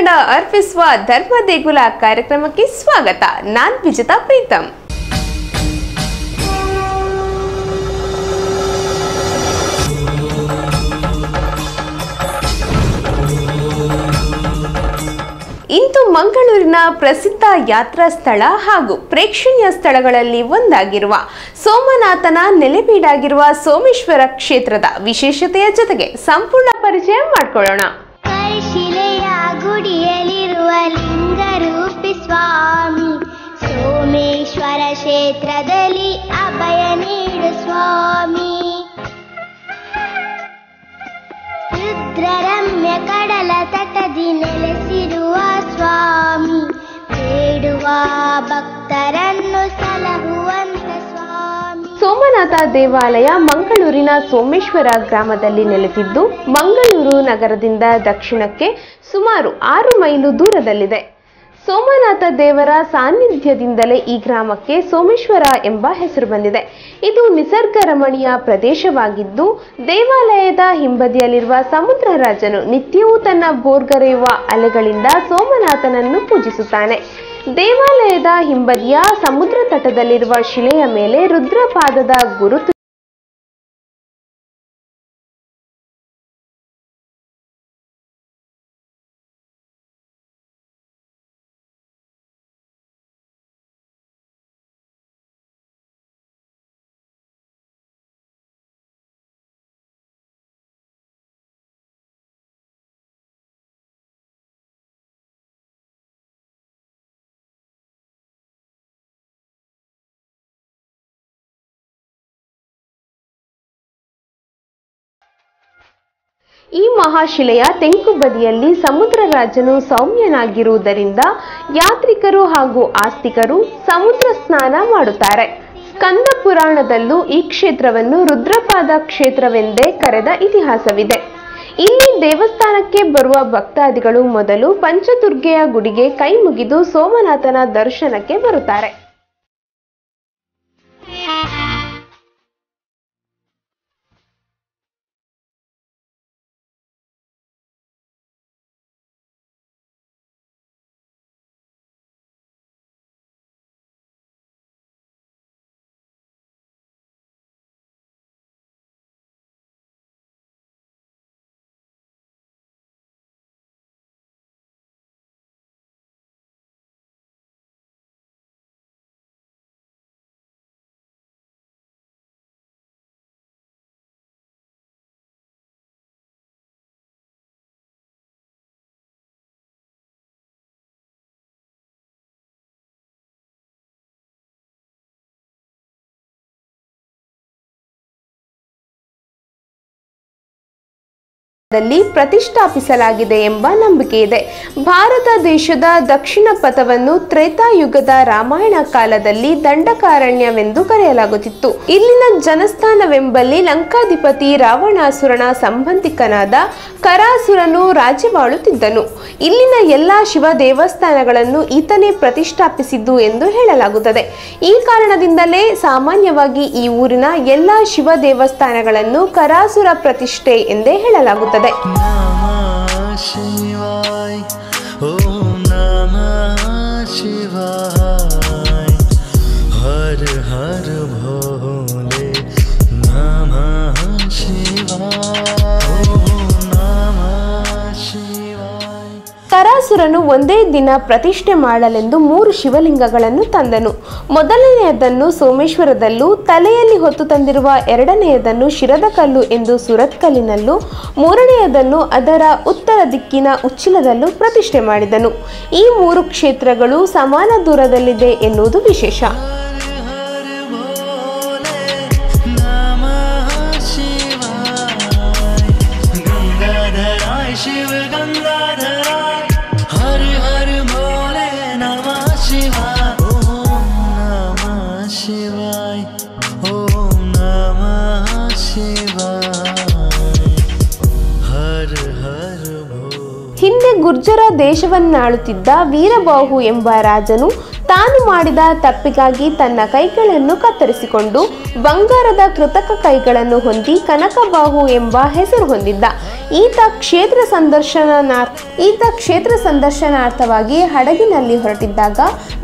ತಂಡ ಅರ್ಪಿಸುವ ಧರ್ಮ ದೇಗುಲ ಕಾರ್ಯಕ್ರಮಕ್ಕೆ ಸ್ವಾಗತ. ನಾನು ವಿಜಿತಾ ಪ್ರೀತಂ. ಇಂದು ಮಂಗಳೂರಿನ ಪ್ರಸಿದ್ಧ ಯಾತ್ರಾ ಸ್ಥಳ ಹಾಗೂ ಪ್ರೇಕ್ಷಣೀಯ ಸ್ಥಳಗಳಲ್ಲಿ ಒಂದಾಗಿರುವ ಸೋಮನಾಥನ ನೆಲೆಬೀಡಾಗಿರುವ ಸೋಮೇಶ್ವರ ಕ್ಷೇತ್ರದ ವಿಶೇಷತೆಯ ಜೊತೆಗೆ ಸಂಪೂರ್ಣ ಪರಿಚಯ ಮಾಡಿಕೊಳ್ಳೋಣ. ಕೈಶಿಲೆಯ ಗುಡಿಯಲ್ಲಿರುವ ಲಿಂಗರೂಪಿ ಸ್ವಾಮಿ ಸೋಮೇಶ್ವರ ಕ್ಷೇತ್ರದಲ್ಲಿ ಅಭಯ ನೀಡು ಸ್ವಾಮಿ. ರುದ್ರರಮ್ಯ ಕಡಲ ತಟದಿ ನೆಲೆಸಿರುವ ಸ್ವಾಮಿ ಬೇಡುವ ಭಕ್ತರನ್ನು ಸಲಹುವಂತ ಸ್ವಾಮಿ. ಸೋಮನಾಥ ದೇವಾಲಯ ಮಂಗಳೂರಿನ ಸೋಮೇಶ್ವರ ಗ್ರಾಮದಲ್ಲಿ ನೆಲೆಸಿದ್ದು ಮಂಗಳೂರು ನಗರದಿಂದ ದಕ್ಷಿಣಕ್ಕೆ ಸುಮಾರು 6 ಮೈಲು ದೂರದಲ್ಲಿದೆ. ಸೋಮನಾಥ ದೇವರ ಸಾನ್ನಿಧ್ಯದಿಂದಲೇ ಈ ಗ್ರಾಮಕ್ಕೆ ಸೋಮೇಶ್ವರ ಎಂಬ ಹೆಸರು ಬಂದಿದೆ. ಇದು ನಿಸರ್ಗ ರಮಣೀಯ ಪ್ರದೇಶವಾಗಿದ್ದು ದೇವಾಲಯದ ಹಿಂಬದಿಯಲ್ಲಿರುವ ಸಮುದ್ರ ರಾಜನು ನಿತ್ಯವೂ ತನ್ನ ಬೋರ್ಗರೆಯುವ ಅಲೆಗಳಿಂದ ಸೋಮನಾಥನನ್ನು ಪೂಜಿಸುತ್ತಾನೆ. ದೇವಾಲಯದ ಹಿಂಬದಿಯ ಸಮುದ್ರ ತಟದಲ್ಲಿರುವ ಶಿಲೆಯ ಮೇಲೆ ರುದ್ರಪಾದದ ಗುರುತು ಈ ಮಹಾಶಿಲೆಯ ತೆಂಕು ಬದಿಯಲ್ಲಿ ಸಮುದ್ರ ರಾಜನು ಸೌಮ್ಯನಾಗಿರುವುದರಿಂದ ಯಾತ್ರಿಕರು ಹಾಗೂ ಆಸ್ತಿಕರು ಸಮುದ್ರ ಸ್ನಾನ ಮಾಡುತ್ತಾರೆ. ಸ್ಕಂದ ಪುರಾಣದಲ್ಲೂ ಈ ಕ್ಷೇತ್ರವನ್ನು ರುದ್ರಪಾದ ಕ್ಷೇತ್ರವೆಂದೇ ಕರೆದ ಇತಿಹಾಸವಿದೆ. ಇಲ್ಲಿ ದೇವಸ್ಥಾನಕ್ಕೆ ಬರುವ ಭಕ್ತಾದಿಗಳು ಮೊದಲು ಪಂಚದುರ್ಗೆಯ ಗುಡಿಗೆ ಕೈ ಮುಗಿದು ಸೋಮನಾಥನ ದರ್ಶನಕ್ಕೆ ಬರುತ್ತಾರೆ. ಪ್ರತಿಷ್ಠಾಪಿಸಲಾಗಿದೆ ಎಂಬ ನಂಬಿಕೆ ಇದೆ. ಭಾರತ ದೇಶದ ದಕ್ಷಿಣ ಪಥವನ್ನು ತ್ರೇತಾಯುಗದ ರಾಮಾಯಣ ಕಾಲದಲ್ಲಿ ದಂಡಕಾರಣ್ಯವೆಂದು ಕರೆಯಲಾಗುತ್ತಿತ್ತು. ಇಲ್ಲಿನ ಜನಸ್ಥಾನವೆಂಬಲ್ಲಿ ಲಂಕಾಧಿಪತಿ ರಾವಣಾಸುರನ ಸಂಬಂಧಿಕನಾದ ಕರಾಸುರನು ರಾಜ್ಯವಾಳುತ್ತಿದ್ದನು. ಇಲ್ಲಿನ ಎಲ್ಲಾ ಶಿವ ದೇವಸ್ಥಾನಗಳನ್ನು ಈತನೇ ಪ್ರತಿಷ್ಠಾಪಿಸಿದ್ದು ಎಂದು ಹೇಳಲಾಗುತ್ತದೆ. ಈ ಕಾರಣದಿಂದಲೇ ಸಾಮಾನ್ಯವಾಗಿ ಈ ಊರಿನ ಎಲ್ಲಾ ಶಿವ ದೇವಸ್ಥಾನಗಳನ್ನು ಕರಾಸುರ ಪ್ರತಿಷ್ಠೆ ಎಂದೇ ಹೇಳಲಾಗುತ್ತದೆ. ನಮಃ ಶಿವಾಯ ಓಂ ನಮಃ ಶಿವಾಯ ಹರ ಹರ ಭೋಲೆ ನಮಃ ಶಿವಾಯ ಓಂ ನಮಃ ಶಿವಾಯ. ಕರಾಸುರನು ಒಂದೇ ದಿನ ಪ್ರತಿಷ್ಠೆ ಮಾಡಲೆಂದು 3 ಶಿವಲಿಂಗಗಳನ್ನು ತಂದನು. ಮೊದಲನೆಯದನ್ನು ಸೋಮೇಶ್ವರದಲ್ಲೂ, ತಲೆಯಲ್ಲಿ ಹೊತ್ತು ತಂದಿರುವ ಎರಡನೆಯದನ್ನು ಶಿರದಕಲ್ಲು ಎಂದು ಸುರತ್ಕಲ್ಲಿನಲ್ಲೂ, ಮೂರನೆಯದನ್ನು ಅದರ ಉತ್ತರ ದಿಕ್ಕಿನ ಉಚ್ಚಿಲದಲ್ಲೂ ಪ್ರತಿಷ್ಠೆ ಮಾಡಿದನು. ಈ 3 ಕ್ಷೇತ್ರಗಳು ಸಮಾನ ದೂರದಲ್ಲಿದೆ ಎನ್ನುವುದು ವಿಶೇಷ. ಹಿಂದೆ ಗುರ್ಜರ ದೇಶವನ್ನಾಳುತ್ತಿದ್ದ ವೀರಬಾಹು ಎಂಬ ರಾಜನು ತಾನು ಮಾಡಿದ ತಪ್ಪಿಗಾಗಿ ತನ್ನ ಕೈಗಳನ್ನು ಕತ್ತರಿಸಿಕೊಂಡು ಬಂಗಾರದ ಕೃತಕ ಕೈಗಳನ್ನು ಹೊಂದಿ ಕನಕಬಾಹು ಎಂಬ ಹೆಸರು ಹೊಂದಿದ್ದ. ಈತ ಕ್ಷೇತ್ರ ಸಂದರ್ಶನಾರ್ಥವಾಗಿ ಹಡಗಿನಲ್ಲಿ ಹೊರಟಿದ್ದಾಗ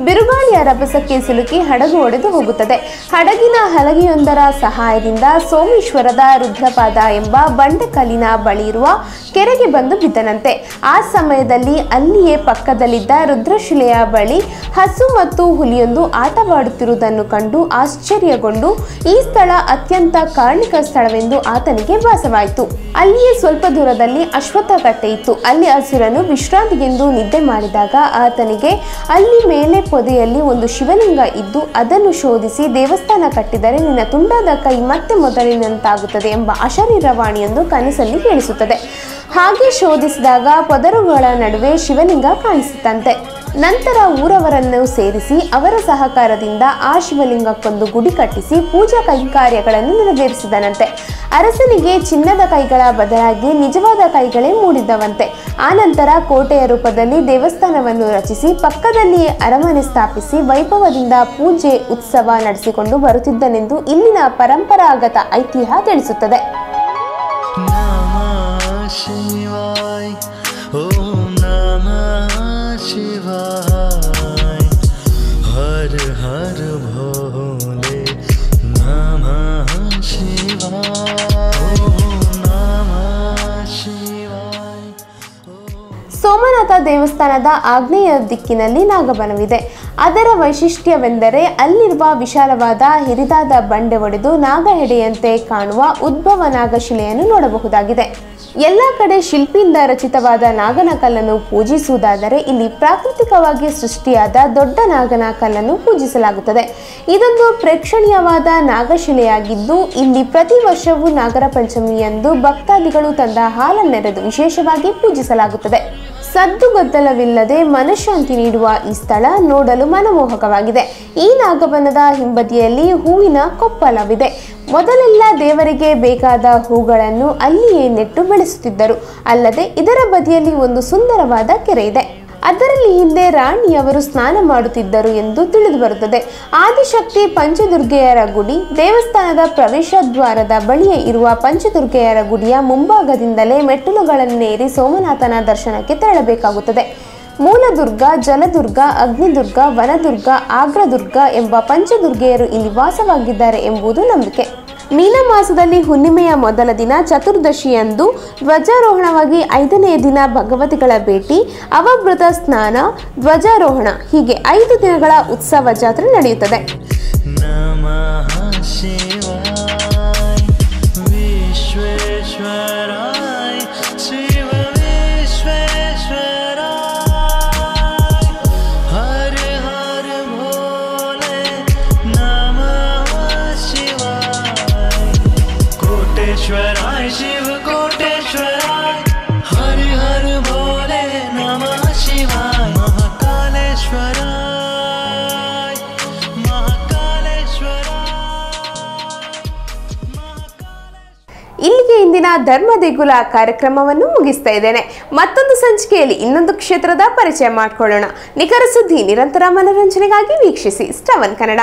ಬಿರುಗಾಳಿಯ ರಭಸಕ್ಕೆ ಸಿಲುಕಿ ಹಡಗು ಒಡೆದು ಹೋಗುತ್ತದೆ. ಹಡಗಿನ ಹಲಗೆಯೊಂದರ ಸಹಾಯದಿಂದ ಸೋಮೇಶ್ವರದ ರುದ್ರಪಾದ ಎಂಬ ಬಂಡೆಕಲ್ಲಿನ ಬಳಿ ಇರುವ ಕೆರೆಗೆ ಬಂದು ಬಿದ್ದನಂತೆ. ಆ ಸಮಯದಲ್ಲಿ ಅಲ್ಲಿಯೇ ಪಕ್ಕದಲ್ಲಿದ್ದ ರುದ್ರಶಿಲೆಯ ಬಳಿ ಹಸು ಮತ್ತು ಹುಲಿಯೊಂದು ಆಟವಾಡುತ್ತಿರುವುದನ್ನು ಕಂಡು ಆಶ್ಚರ್ಯಗೊಂಡು ಈ ಸ್ಥಳ ಅತ್ಯಂತ ಕಾರ್ಣಿಕ ಸ್ಥಳವೆಂದು ಆತನಿಗೆ ಭಾಸವಾಯಿತು. ಅಲ್ಲಿಯೇ ಸ್ವಲ್ಪ ದೂರದಲ್ಲಿ ಅಶ್ವತ್ಥ ಕಟ್ಟೆ ಇತ್ತು. ಅಲ್ಲಿ ಹಸುರನು ವಿಶ್ರಾಂತಿಗೆಂದು ನಿದ್ದೆ ಮಾಡಿದಾಗ ಆತನಿಗೆ ಅಲ್ಲಿ ಮೇಲೆ ಪೊದೆಯಲ್ಲಿ ಒಂದು ಶಿವಲಿಂಗ ಇದ್ದು ಅದನ್ನು ಶೋಧಿಸಿ ದೇವಸ್ಥಾನ ಕಟ್ಟಿದರೆ ನಿನ್ನ ತುಂಡಾದ ಕೈ ಮತ್ತೆ ಮೊದಲಿನಂತಾಗುತ್ತದೆ ಎಂಬ ಅಶರೀರವಾಣಿಯೊಂದು ಕನಸಲ್ಲಿ ಕೇಳಿಸುತ್ತದೆ. ಹಾಗೆ ಶೋಧಿಸಿದಾಗ ಪೊದರುಗಳ ನಡುವೆ ಶಿವಲಿಂಗ ಕಾಣಿಸುತ್ತಂತೆ. ನಂತರ ಊರವರನ್ನು ಸೇರಿಸಿ ಅವರ ಸಹಕಾರದಿಂದ ಆ ಶಿವಲಿಂಗಕ್ಕೊಂದು ಗುಡಿ ಕಟ್ಟಿಸಿ ಪೂಜಾ ಕೈಂಕರ್ಯಗಳನ್ನು ನೆರವೇರಿಸಿದನಂತೆ. ಅರಸನಿಗೆ ಚಿನ್ನದ ಕೈಗಳ ಬದಲಾಗಿ ನಿಜವಾದ ಕೈಗಳೇ ಮೂಡಿದ್ದವಂತೆ. ಆನಂತರ ಕೋಟೆಯ ರೂಪದಲ್ಲಿ ದೇವಸ್ಥಾನವನ್ನು ರಚಿಸಿ ಪಕ್ಕದಲ್ಲಿಯೇ ಅರಮನೆ ಸ್ಥಾಪಿಸಿ ವೈಭವದಿಂದ ಪೂಜೆ ಉತ್ಸವ ನಡೆಸಿಕೊಂಡು ಬರುತ್ತಿದ್ದನೆಂದು ಇಲ್ಲಿನ ಪರಂಪರಾಗತ ಐತಿಹ್ಯ ತಿಳಿಸುತ್ತದೆ. शिवाय ओम नमः शिवाय हर हर भोले नमः शिवाय ओम नमः शिवाय. ಸೋಮನಾಥ ದೇವಸ್ಥಾನದ ಆಗ್ನೇಯ ದಿಕ್ಕಿನಲ್ಲಿ ನಾಗಬನವಿದೆ. ಅದರ ವೈಶಿಷ್ಟ್ಯವೆಂದರೆ ಅಲ್ಲಿರುವ ವಿಶಾಲವಾದ ಹಿರಿದಾದ ಬಂಡೆ ಒಡೆದು ನಾಗಹೆಡೆಯಂತೆ ಕಾಣುವ ಉದ್ಭವ ನಾಗಶಿಲೆಯನ್ನು ನೋಡಬಹುದಾಗಿದೆ. ಎಲ್ಲ ಕಡೆ ಶಿಲ್ಪಿಯಿಂದ ರಚಿತವಾದ ನಾಗನ ಕಲ್ಲನ್ನು ಪೂಜಿಸುವುದಾದರೆ ಇಲ್ಲಿ ಪ್ರಾಕೃತಿಕವಾಗಿ ಸೃಷ್ಟಿಯಾದ ದೊಡ್ಡ ನಾಗನ ಕಲ್ಲನ್ನು ಪೂಜಿಸಲಾಗುತ್ತದೆ. ಇದೊಂದು ಪ್ರೇಕ್ಷಣೀಯವಾದ ನಾಗಶಿಲೆಯಾಗಿದ್ದು ಇಲ್ಲಿ ಪ್ರತಿ ವರ್ಷವೂ ನಾಗರ ಪಂಚಮಿಯಂದು ಭಕ್ತಾದಿಗಳು ತಂದ ಹಾಲನ್ನೆರೆದು ವಿಶೇಷವಾಗಿ ಪೂಜಿಸಲಾಗುತ್ತದೆ. ಸದ್ದುಗದ್ದಲವಿಲ್ಲದೆ ಮನಃಶಾಂತಿ ನೀಡುವ ಈ ಸ್ಥಳ ನೋಡಲು ಮನಮೋಹಕವಾಗಿದೆ. ಈ ನಾಗಬನದ ಹಿಂಬದಿಯಲ್ಲಿ ಹೂವಿನ ಕೊಪ್ಪಲವಿದೆ. ಮೊದಲೆಲ್ಲ ದೇವರಿಗೆ ಬೇಕಾದ ಹೂಗಳನ್ನು ಅಲ್ಲಿಯೇ ನೆಟ್ಟು ಬೆಳೆಸುತ್ತಿದ್ದರು. ಅಲ್ಲದೆ ಇದರ ಬದಿಯಲ್ಲಿ ಒಂದು ಸುಂದರವಾದ ಕೆರೆ ಇದೆ. ಅದರಲ್ಲಿ ಹಿಂದೆ ರಾಣಿಯವರು ಸ್ನಾನ ಮಾಡುತ್ತಿದ್ದರು ಎಂದು ತಿಳಿದು ಬರುತ್ತದೆ. ಆದಿಶಕ್ತಿ ಪಂಚದುರ್ಗೆಯರ ಗುಡಿ ದೇವಸ್ಥಾನದ ಪ್ರವೇಶ ದ್ವಾರದ ಬಳಿಯೇ ಇರುವ ಪಂಚದುರ್ಗೆಯರ ಗುಡಿಯ ಮುಂಭಾಗದಿಂದಲೇ ಮೆಟ್ಟಿಲುಗಳನ್ನೇರಿ ಸೋಮನಾಥನ ದರ್ಶನಕ್ಕೆ ತೆರಳಬೇಕಾಗುತ್ತದೆ. ಮೂಲದುರ್ಗ, ಜಲದುರ್ಗ, ಅಗ್ನಿದುರ್ಗ, ವನದುರ್ಗ, ಆಗ್ರದುರ್ಗ ಎಂಬ ಪಂಚದುರ್ಗೆಯರು ಇಲ್ಲಿ ವಾಸವಾಗಿದ್ದಾರೆ ಎಂಬುದು ನಂಬಿಕೆ. ಮೀನ ಮಾಸದಲ್ಲಿ ಹುಣ್ಣಿಮೆಯ ಮೊದಲ ದಿನ ಚತುರ್ದಶಿಯಂದು ಧ್ವಜಾರೋಹಣವಾಗಿ 5ನೇ ದಿನ ಭಗವತಿಗಳ ಭೇಟಿ, ಅವಭೃತ ಸ್ನಾನ, ಧ್ವಜಾರೋಹಣ ಹೀಗೆ 5 ದಿನಗಳ ಉತ್ಸವ ಜಾತ್ರೆ ನಡೆಯುತ್ತದೆ. नमः शिवाय विश्वेश्वराय शिव विश्वेश्वराय हर हर भोले नमः शिवाय कोटेश्वराय शिव कोटेश्वराय हर हर भोले नमः शिवाय महाकालेश्वराय ಇಲ್ಲಿಗೆ ಇಂದಿನ ಧರ್ಮ ದೇಗುಲ ಕಾರ್ಯಕ್ರಮವನ್ನು ಮುಗಿಸ್ತಾ ಇದ್ದೇನೆ. ಮತ್ತೊಂದು ಸಂಚಿಕೆಯಲ್ಲಿ ಇನ್ನೊಂದು ಕ್ಷೇತ್ರದ ಪರಿಚಯ ಮಾಡಿಕೊಳ್ಳೋಣ. ನಿಖರ ಸುದ್ದಿ ನಿರಂತರ ಮನೋರಂಜನೆಗಾಗಿ ವೀಕ್ಷಿಸಿ ಸ್ಟವನ್ ಕನ್ನಡ.